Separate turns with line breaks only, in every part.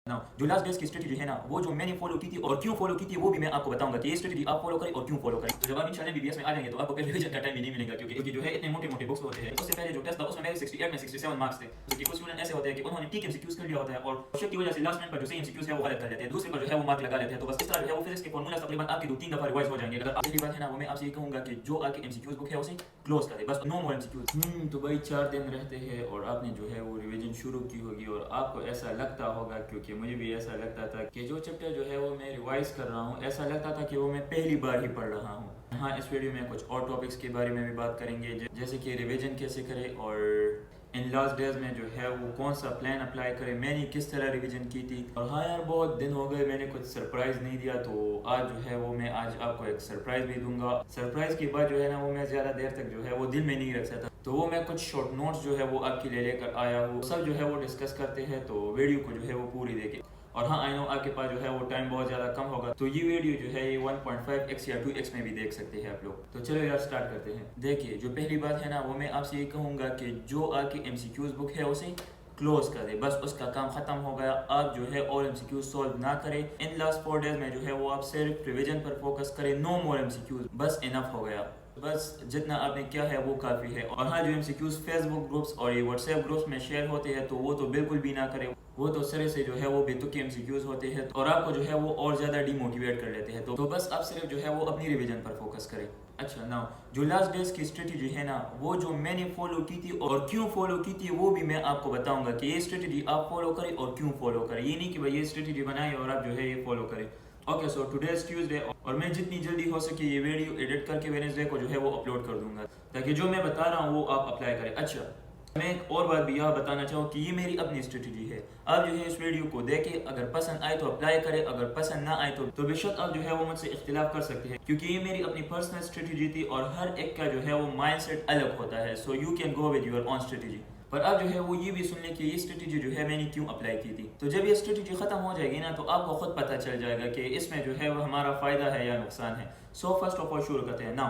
ना जो last days की स्ट्रेटजी है ना, वो जो मैंने फॉलो की थी और क्यों फॉलो की थी वो भी मैं आपको बताऊंगा कि ये स्ट्रेटजी आप फॉलो करें और क्यों फॉलो करें। तो जब आप इंशाल्लाह बीबीएस में आ जाएंगे तो आपको फिर रिवीजन का टाइम भी नहीं मिलेगा, क्योंकि जो है इतने मोटे मोटे बुक्स होते हैं। उससे पहले जो टेस्ट था उसमें मेरे 68 में 67 मार्क्स थे, क्योंकि कुछ स्टूडेंट ऐसे होते हैं कि उन्होंने ठीक एमसीक्यूज कर लिया होता है और क्वेश्चन की वजह से लास्ट मिनट पर जो सही एमसीक्यूज है वो गलत कर देते हैं, दूसरे पर जो है वो मार्क लगा लेते हैं। तो बस इस तरह जो है वो फिजिक्स के फॉर्मूला तकरीबन आपके 2-3 दफा रिवाइज हो जाएंगे। अगर आपकी बात है ना, वो मैं आपसे ये कहूंगा कि जो आपकी एमसीक्यूज बुक है उसे क्लोज कर दे, बस नो मोर एमसीक्यूज। तो भाई 4 दिन रहते हैं और आपने जो है वो रिवीजन शुरू की होगी और आपको ऐसा लगता होगा, क्योंकि मुझे भी ऐसा लगता था कि जो चैप्टर जो है वो मैं रिवाइज कर रहा हूँ, ऐसा लगता था कि वो मैं पहली बार ही पढ़ रहा हूँ। हाँ, इस वीडियो में कुछ और टॉपिक्स के बारे में भी बात करेंगे, जैसे कि रिवीजन कैसे करें और इन लास्ट डेज में जो है वो कौन सा प्लान अप्लाई करें, मैंने किस तरह रिवीजन की थी। और हाँ यार, बहुत दिन हो गए मैंने कुछ सरप्राइज नहीं दिया, तो आज जो है वो मैं आज आपको एक सरप्राइज भी दूंगा। सरप्राइज के बाद जो है ना वो मैं ज़्यादा देर तक जो है वो दिल में नहीं रख सकता, तो वो मैं कुछ शॉर्ट नोट्स जो है वो आपके लिए लेकर आया हूँ। सब जो है वो डिस्कस करते हैं, तो वीडियो को जो है वो पूरी देखें। और हाँ, आई नो आपके पास जो है वो टाइम बहुत ज़्यादा कम होगा, तो ये वीडियो जो है ये 1.5x या 2x में भी देख सकते हैं आप लोग। तो चलो यार स्टार्ट करते हैं। देखिए, जो पहली बात है ना, वो मैं आपसे ये कहूँगा कि जो आपकी एमसीक्यूज बुक है उसे क्लोज कर दे, बस उसका काम खत्म हो गया। आप जो है और एमसीक्यूज सॉल्व ना करें। इन लास्ट 4 डेज में जो है वो आप सिर्फ रिवीजन पर फोकस करें, नो मोर एमसीक्यूज, बस इनफ हो गया। बस जितना आपने किया है वो काफ़ी है। और हाँ, जो एमसीक्यूज फेसबुक ग्रुप्स और ये व्हाट्सएप ग्रुप्स में शेयर होते हैं तो वो तो बिल्कुल भी ना करें, वो तो सिरे से जो है वो बेतुके एमसीक्यूज होते हैं और आपको जो है वो और ज़्यादा डिमोटिवेट कर लेते हैं। तो बस आप सिर्फ जो है वो अपनी रिवीजन पर फोकस करें। अच्छा ना, जो लास्ट डेज की स्ट्रेटजी है ना, वो जो मैंने फॉलो की थी और क्यों फॉलो की थी वो भी मैं आपको बताऊंगा कि ये स्ट्रेटजी आप फॉलो करें और क्यों फॉलो करें। ये नहीं कि भाई ये स्ट्रेटजी बनाई और आप जो है ये फॉलो करें। Okay, so today is Tuesday और मैं जितनी जल्दी हो सके ये वीडियो एडिट करके वेडनेसडे को जो है वो अपलोड कर दूंगा, ताकि जो मैं बता रहा हूँ वो आप अप्लाई करें। अच्छा, मैं एक और बात भी यह बताना चाहूँ कि ये मेरी अपनी स्ट्रेटजी है। आप जो है इस वीडियो को देखें, अगर पसंद आए तो अप्लाई करें, अगर पसंद ना आए तो बेशक आप जो है वो मुझसे इख्तिलाफ कर सकते हैं, क्योंकि ये मेरी अपनी पर्सनल स्ट्रेटजी थी और हर एक का जो है वो माइंडसेट अलग होता है। So you can go with your own strategy. पर आप जो है वो ये भी सुन लें कि ये स्ट्रेटजी जो है मैंने क्यों अप्लाई की थी। तो जब ये स्ट्रेटजी खत्म हो जाएगी ना, तो आपको खुद पता चल जाएगा कि इसमें जो है वो हमारा फायदा है या नुकसान है। सो फर्स्ट ऑफ ऑल शुरू करते हैं ना।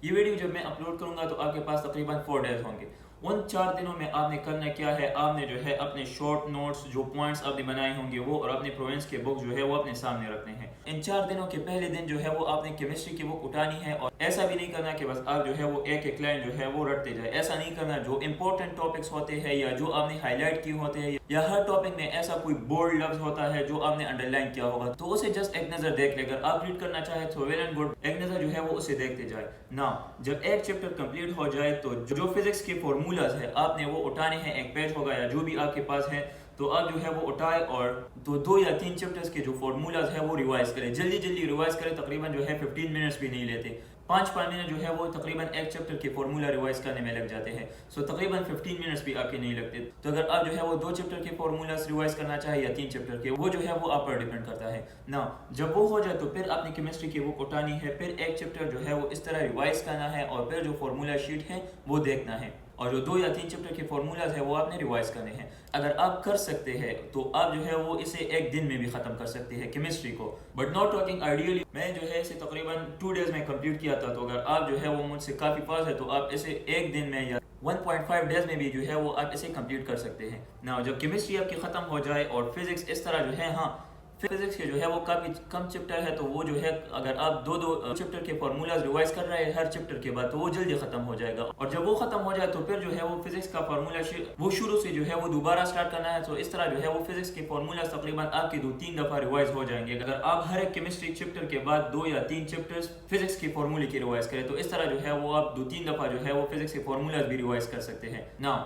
ये वीडियो जब मैं अपलोड करूंगा तो आपके पास तकरीबन 4 डेज होंगे। उन 4 दिनों में आपने करना क्या है, आपने जो है अपने शॉर्ट नोट्स जो पॉइंट्स आपने बनाए होंगे वो और अपने प्रोवेंस के बुक जो है वो अपने सामने रखने हैं। इन 4 दिनों के पहले दिन जो है वो आपने केमिस्ट्री की बुक उठानी है और ऐसा भी नहीं करना कि बस आप जो है वो एक एक लाइन जो है वो रटते जाए। ऐसा नहीं करना। जो इंपॉर्टेंट टॉपिक्स होते हैं या जो आपने हाईलाइट किए होते हैं या हर टॉपिक में ऐसा कोई बोल्ड लफ्ज होता है जो आपने अंडरलाइन किया होगा, तो उसे जस्ट एक नजर देख ले। अगर आप रीड करना चाहे तो वेल एंड गुड, एक नजर जो है वो उसे देखते जाए ना। जब एक चैप्टर कंप्लीट हो जाए तो जो फिजिक्स के फॉर्मूलाज है आपने वो उठाने हैं। एक पेज होगा या जो भी आपके पास है, तो आप जो है वो उठाए और तो 2 या 3 चैप्टर्स के जो फॉर्मूलाज है वो रिवाइज करें। जल्दी जल्दी रिवाइज करें, तकरीबन जो है 15 मिनट्स भी नहीं लेते। 5 मिनट जो है वो तकरीबन एक चैप्टर के फॉर्मूला रिवाइज करने में लग जाते हैं। सो तकरीबन 15 मिनट्स भी आपके नहीं लगते। तो अगर आप जो है वो 2 चैप्टर के फॉर्मूलाज रिवाइज करना चाहे या 3 चैप्टर के, वो जो है वो आप पर डिपेंड करता है ना। जब वो हो जाए तो फिर आपने केमिस्ट्री की बुक उठानी है, फिर एक चैप्टर जो है वो इस तरह रिवाइज करना है और फिर जो फॉर्मूला शीट है वो देखना है और जो 2 या 3 चैप्टर के फॉर्मूलाज है वो आपने रिवाइज करने हैं। अगर आप कर सकते हैं तो आप जो है वो इसे एक दिन में भी खत्म कर सकते हैं केमिस्ट्री को। बट नॉट टॉकिंग आइडियली, मैं जो है इसे तकरीबन 2 डेज में कंप्लीट किया था। तो अगर आप जो है वो मुझसे काफ़ी फास्ट है तो आप इसे एक दिन में या 1.5 डेज में भी जो है वो आप इसे कंप्लीट कर सकते हैं ना। जब केमिस्ट्री आपकी ख़त्म हो जाए और फिजिक्स इस तरह जो है, हाँ फिजिक्स के जो है वो काफ़ी कम चैप्टर है, तो वो जो है अगर आप 2-2 चैप्टर के फॉर्मूलाज रिवाइज कर रहे हैं हर चैप्टर के बाद, तो वो जल्दी खत्म हो जाएगा। और जब वो खत्म हो जाए तो फिर जो है वो फिजिक्स का फॉर्मूला वो शुरू से जो है वो दोबारा स्टार्ट करना है। तो इस तरह जो है वो फिजिक्स के फॉर्मूलाज तकरीबन आपके 2-3 दफ़ा रिवाइज हो जाएंगे। अगर आप हर एक केमिस्ट्री चैप्टर के बाद 2 या 3 चैप्टर्स फिजिक्स के फॉर्मूले की रिवाइज करें, तो इस तरह जो है वो आप 2-3 दफ़ा जो है वो फिजिक्स के फॉर्मूलाज भी रिवाइज कर सकते हैं ना।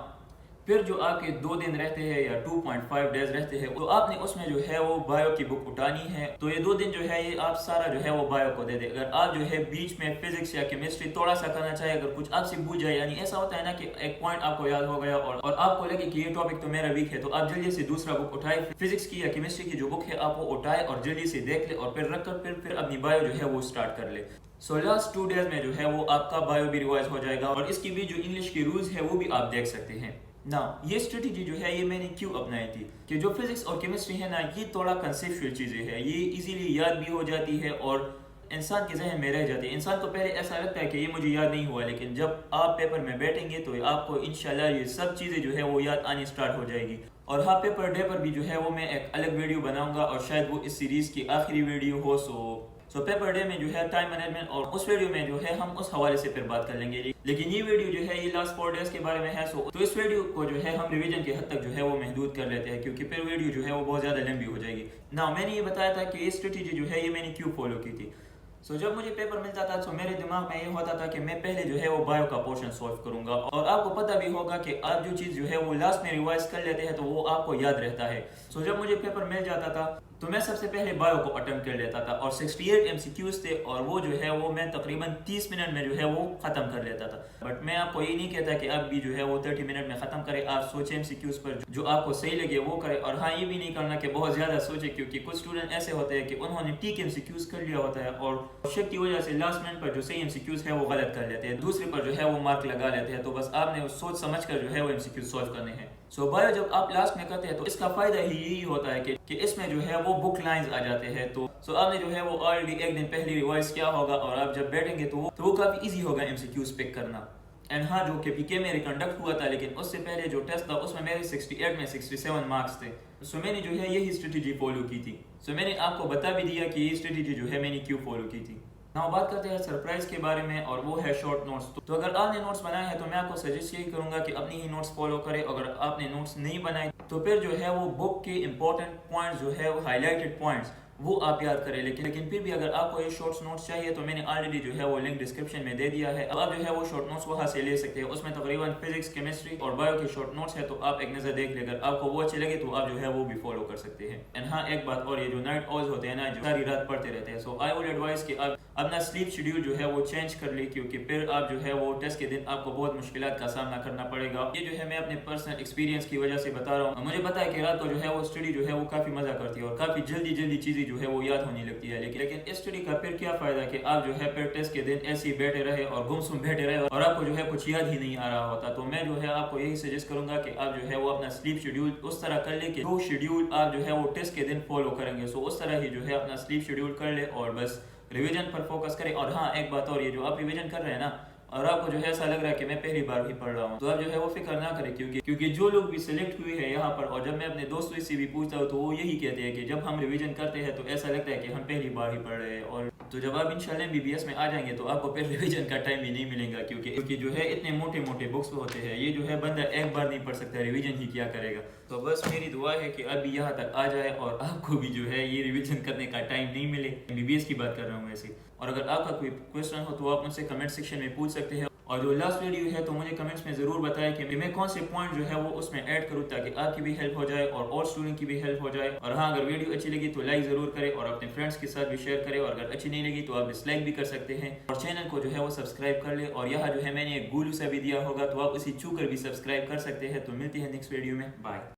फिर जो आपके 2 दिन रहते हैं या 2.5 डेज रहते हैं, तो आपने उसमें जो है वो बायो की बुक उठानी है। तो ये 2 दिन जो है ये आप सारा जो है वो बायो को दे दे। अगर आप जो है बीच में फिजिक्स या केमिस्ट्री थोड़ा सा करना चाहे, अगर कुछ आपसे भूल जाए, यानी ऐसा होता है ना कि एक पॉइंट आपको याद हो गया और आपको लगे कि ये टॉपिक तो मेरा वीक है, तो आप जल्दी से दूसरा बुक उठाए, फिजिक्स की या केमिस्ट्री की जो बुक है आप वो उठाए और जल्दी से देख ले और फिर रख कर फिर अपनी बायो जो है वो स्टार्ट कर ले। सो लास्ट 2 डेज में जो है वो आपका बायो भी रिवाइज हो जाएगा और इसकी भी जो इंग्लिश की रूल्स है वो भी आप देख सकते हैं ना। ये स्ट्रेटजी जो है ये मैंने क्यों अपनाई थी कि जो फिजिक्स और केमिस्ट्री है ना, ये थोड़ा कंसेप्चुअल चीज़ें हैं, ये इजीली याद भी हो जाती है और इंसान के जहन में रह जाती है। इंसान को पहले ऐसा लगता है कि ये मुझे याद नहीं हुआ, लेकिन जब आप पेपर में बैठेंगे तो आपको इंशाल्लाह ये सब चीज़ें जो है वो याद आनी स्टार्ट हो जाएगी। और हाँ, पेपर डे पर भी जो है वो मैं एक अलग वीडियो बनाऊंगा और शायद वो इस सीरीज की आखिरी वीडियो हो। सो पेपर डे में जो है टाइम मैनेजमेंट, और उस वीडियो में जो है हम उस हवाले से फिर बात कर लेंगे। लेकिन ये वीडियो जो है ये लास्ट 4 डेज के बारे में है। तो इस वीडियो को जो है हम रिवीजन के हद तक जो है वो महदूद कर लेते हैं, क्योंकि फिर वीडियो जो है वो बहुत ज़्यादा लंबी हो जाएगी ना। मैंने ये बताया था कि ये स्ट्रेटेजी जो है ये मैंने क्यों फॉलो की थी। जब मुझे पेपर मिलता था तो मेरे दिमाग में ये होता था कि मैं पहले जो है वो बायो का पोर्शन सॉल्व करूंगा, और आपको पता भी होगा कि आप जो चीज़ जो है वो लास्ट में रिवाइज कर लेते हैं तो वो आपको याद रहता है। जब मुझे पेपर मिल जाता था तो मैं सबसे पहले बायो को अटेम्प्ट कर लेता था, और 68 MCQs थे, और वो जो है वो मैं तकरीबन 30 मिनट में जो है वो ख़त्म कर लेता था। बट मैं आपको ये नहीं कहता कि आप भी जो है वो 30 मिनट में ख़त्म करें। आप सोचें MCQs पर जो आपको सही लगे वो करें, और हाँ, ये भी नहीं करना कि बहुत ज़्यादा सोचें, क्योंकि कुछ स्टूडेंट ऐसे होते हैं कि उन्होंने ठीक MCQs कर लिया होता है और शक की वजह से लास्ट मिनट पर जो सही MCQs है वो गलत कर लेते हैं, दूसरे पर जो है वो मार्क लगा लेते हैं। तो बस आपने सोच समझ कर जो है वो MCQs सॉल्व करने हैं। बायो जब आप लास्ट में करते हैं तो इसका फायदा ही यही होता है कि इसमें जो है वो बुक लाइंस आ जाते हैं। तो आपने जो है वो ऑलरेडी एक दिन पहले रिवाइज किया होगा, और आप जब बैठेंगे तो वो काफ़ी इजी होगा MCQs पिक करना। एंड हाँ, जो कि PK मेरे कंडक्ट हुआ था, लेकिन उससे पहले जो टेस्ट था उसमें मेरे 68 में 67 मार्क्स थे। मैंने जो है यही स्ट्रेटेजी फॉलो की थी। मैंने आपको बता भी दिया कि ये स्ट्रेटेजी जो है मैंने क्यों फॉलो की थी। नाउ बात करते हैं सरप्राइज के बारे में, और वो है शॉर्ट नोट्स। तो अगर आपने नोट्स बनाए हैं तो मैं आपको सजेस्ट यही करूंगा कि अपनी ही नोट्स फॉलो करें। अगर आपने नोट्स नहीं बनाए तो फिर जो है वो बुक के इंपॉर्टेंट पॉइंट्स जो है वो हाईलाइटेड पॉइंट्स वो आप याद करें। लेकिन फिर भी अगर आपको ये शॉर्ट्स नोट्स चाहिए तो मैंने ऑलरेडी जो है वो लिंक डिस्क्रिप्शन में दे दिया है। अब आप जो है वो शॉर्ट नोट्स वहाँ से ले सकते हैं। उसमें तकरीबन फिजिक्स, केमिस्ट्री और बायो के शॉर्ट नोट्स है, तो आप एक नज़र देख ले। अगर आपको वो अच्छे लगे तो आप जो है वो भी फॉलो कर सकते हैं। एंड हाँ, एक बात और, ये जो नाइट ऑल्स होते हैं ना, जो सारी रात पढ़ते रहते हैं, आई वुड एडवाइस कि आप अपना स्लीप शेड्यूल जो है वो चेंज कर ले, क्योंकि फिर आप जो है वो टेस्ट के दिन आपको बहुत मुश्किलात का सामना करना पड़ेगा। ये जो है मैं अपने पर्सनल एक्सपीरियंस की वजह से बता रहा हूँ। मुझे पता है कि रात को जो है वो स्टडी जो है वो काफ़ी मज़ा करती है और काफ़ी जल्दी चीज़ें जो है वो याद होने लगती है। लेकिन इस स्टडी का फिर क्या फ़ायदा कि आप जो है फिर टेस्ट के दिन ऐसे ही बैठे रहे और गुमसुम बैठे रहे और आपको जो है कुछ याद ही नहीं आ रहा होता। तो मैं जो है आपको यही सजेस्ट करूंगा कि आप जो है वो अपना स्लीप शेड्यूल उस तरह कर ले कि जो शेड्यूल आप जो है वो टेस्ट के दिन फॉलो करेंगे, उस तरह ही जो है अपना स्लीप शेड्यूल कर ले और बस रिवीजन पर फोकस करें। और हाँ, एक बात और, ये जो आप रिवीजन कर रहे हैं ना और आपको जो है ऐसा लग रहा है कि मैं पहली बार ही पढ़ रहा हूँ, तो आप जो है वो फिक्र ना करें, क्योंकि जो लोग भी सिलेक्ट हुए हैं यहाँ पर, और जब मैं अपने दोस्तों से भी पूछता हूँ तो वो यही कहते हैं कि जब हम रिवीजन करते हैं तो ऐसा लगता है कि हम पहली बार ही पढ़ रहे हैं। और तो जब आप इंशाल्लाह MBBS में आ जाएंगे तो आपको फिर रिवीजन का टाइम ही नहीं मिलेगा, क्योंकि जो है इतने मोटे बुक्स होते हैं, ये जो है बंदा एक बार नहीं पढ़ सकता, रिवीजन ही क्या करेगा। तो बस मेरी दुआ है कि अभी यहाँ तक आ जाए और आपको भी जो है ये रिवीजन करने का टाइम नहीं मिले। MBBS की बात कर रहा हूँ वैसे। और अगर आपका कोई क्वेश्चन हो तो आप मुझसे कमेंट सेक्शन में पूछ सकते हैं। और जो लास्ट वीडियो है तो मुझे कमेंट्स में ज़रूर बताएं कि मैं कौन से पॉइंट जो है वो उसमें ऐड करूँ ताकि आपकी भी हेल्प हो जाए और स्टूडेंट की भी हेल्प हो जाए। और हाँ, अगर वीडियो अच्छी लगी तो लाइक ज़रूर करें और अपने फ्रेंड्स के साथ भी शेयर करें, और अगर अच्छी नहीं लगी तो आप डिसलाइक भी कर सकते हैं। और चैनल को जो है वो सब्सक्राइब कर ले, और यहाँ जो है मैंने एक गुलू सा भी दिया होगा तो आप उसी छू कर भी सब्सक्राइब कर सकते हैं। तो मिलती है नेक्स्ट वीडियो में, बाय।